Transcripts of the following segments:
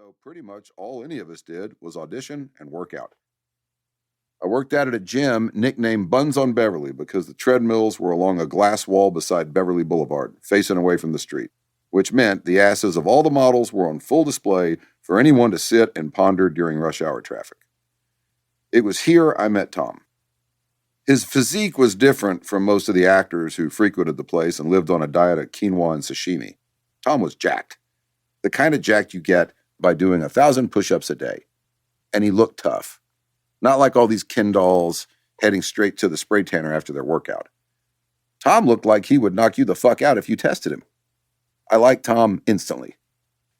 So pretty much all any of us did was audition and work out. I worked out at a gym nicknamed Buns on Beverly because the treadmills were along a glass wall beside Beverly Boulevard, facing away from the street, which meant the asses of all the models were on full display for anyone to sit and ponder during rush hour traffic. It was here I met Tom. His physique was different from most of the actors who frequented the place and lived on a diet of quinoa and sashimi. Tom was jacked, the kind of jacked you get by doing 1,000 push-ups a day. And he looked tough. Not like all these Ken dolls heading straight to the spray tanner after their workout. Tom looked like he would knock you the fuck out if you tested him. I liked Tom instantly.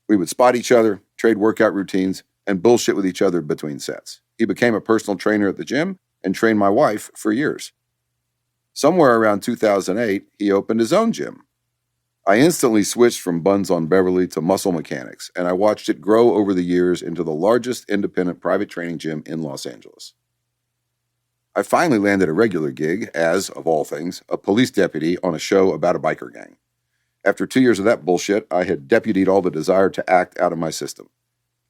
We would spot each other, trade workout routines, and bullshit with each other between sets. He became a personal trainer at the gym and trained my wife for years. Somewhere around 2008, he opened his own gym. I instantly switched from Buns on Beverly to Muscle Mechanics, and I watched it grow over the years into the largest independent private training gym in Los Angeles. I finally landed a regular gig as, of all things, a police deputy on a show about a biker gang. After 2 years of that bullshit, I had deputied all the desire to act out of my system.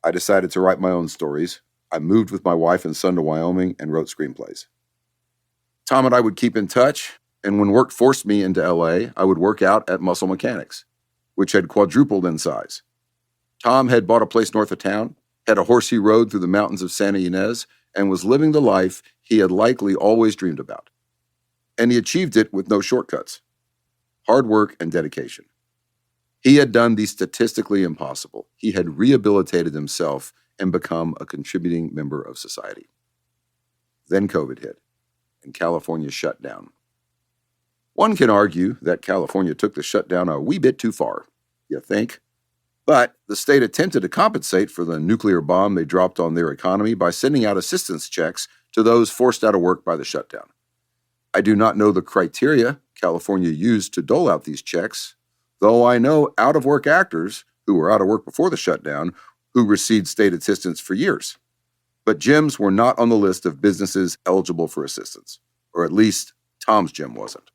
I decided to write my own stories. I moved with my wife and son to Wyoming and wrote screenplays. Tom and I would keep in touch, and when work forced me into LA, I would work out at Muscle Mechanics, which had quadrupled in size. Tom had bought a place north of town, had a horse he rode through the mountains of Santa Ynez, and was living the life he had likely always dreamed about. And he achieved it with no shortcuts. Hard work and dedication. He had done the statistically impossible. He had rehabilitated himself and become a contributing member of society. Then COVID hit, and California shut down. One can argue that California took the shutdown a wee bit too far, you think? But the state attempted to compensate for the nuclear bomb they dropped on their economy by sending out assistance checks to those forced out of work by the shutdown. I do not know the criteria California used to dole out these checks, though I know out-of-work actors who were out of work before the shutdown who received state assistance for years. But gyms were not on the list of businesses eligible for assistance, or at least Tom's gym wasn't.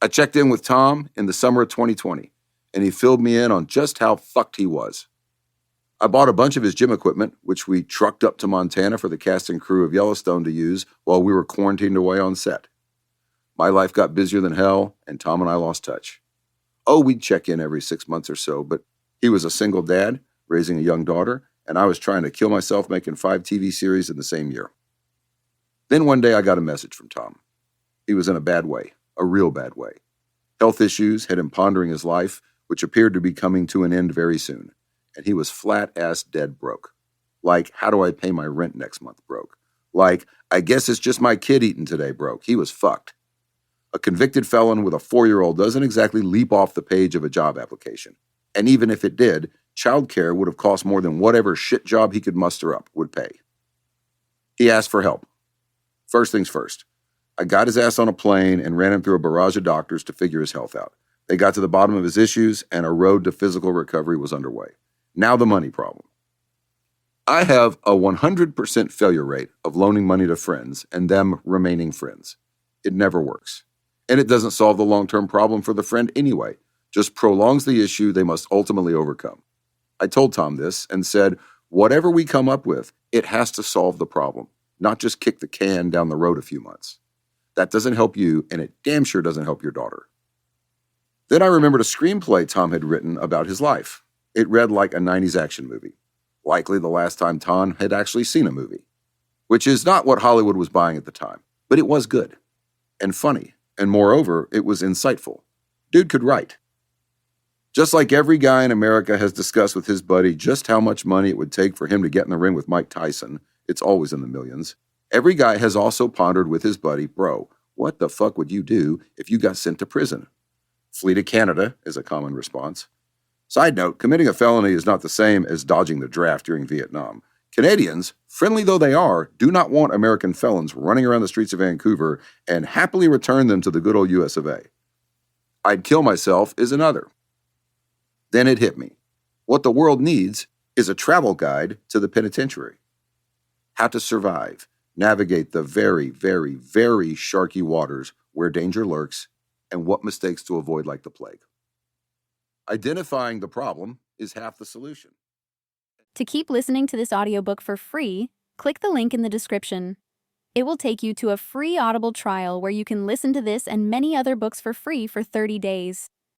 I checked in with Tom in the summer of 2020, and he filled me in on just how fucked he was. I bought a bunch of his gym equipment, which we trucked up to Montana for the cast and crew of Yellowstone to use while we were quarantined away on set. My life got busier than hell, and Tom and I lost touch. Oh, we'd check in every 6 months or so, but he was a single dad, raising a young daughter, and I was trying to kill myself making 5 TV series in the same year. Then one day I got a message from Tom. He was in a bad way. A real bad way. Health issues had him pondering his life, which appeared to be coming to an end very soon, and he was flat-ass dead broke. Like, how do I pay my rent next month broke? Like, I guess it's just my kid eating today broke. He was fucked. A convicted felon with a 4-year-old doesn't exactly leap off the page of a job application. And even if it did, childcare would have cost more than whatever shit job he could muster up would pay. He asked for help. First things first. I got his ass on a plane and ran him through a barrage of doctors to figure his health out. They got to the bottom of his issues, and a road to physical recovery was underway. Now the money problem. I have a 100% failure rate of loaning money to friends and them remaining friends. It never works. And it doesn't solve the long-term problem for the friend anyway, just prolongs the issue they must ultimately overcome. I told Tom this and said, whatever we come up with, it has to solve the problem, not just kick the can down the road a few months. That doesn't help you, and it damn sure doesn't help your daughter. Then I remembered a screenplay Tom had written about his life. It read like a 90s action movie, likely the last time Tom had actually seen a movie, which is not what Hollywood was buying at the time, but it was good and funny, and moreover, it was insightful. Dude could write. Just like every guy in America has discussed with his buddy just how much money it would take for him to get in the ring with Mike Tyson, it's always in the millions. Every guy has also pondered with his buddy, bro, what the fuck would you do if you got sent to prison? Flee to Canada is a common response. Side note, committing a felony is not the same as dodging the draft during Vietnam. Canadians, friendly though they are, do not want American felons running around the streets of Vancouver and happily return them to the good old US of A. I'd kill myself is another. Then it hit me. What the world needs is a travel guide to the penitentiary. How to survive. Navigate the very, very, very sharky waters where danger lurks, and what mistakes to avoid like the plague. Identifying the problem is half the solution. To keep listening to this audiobook for free, click the link in the description. It will take you to a free Audible trial where you can listen to this and many other books for free for 30 days.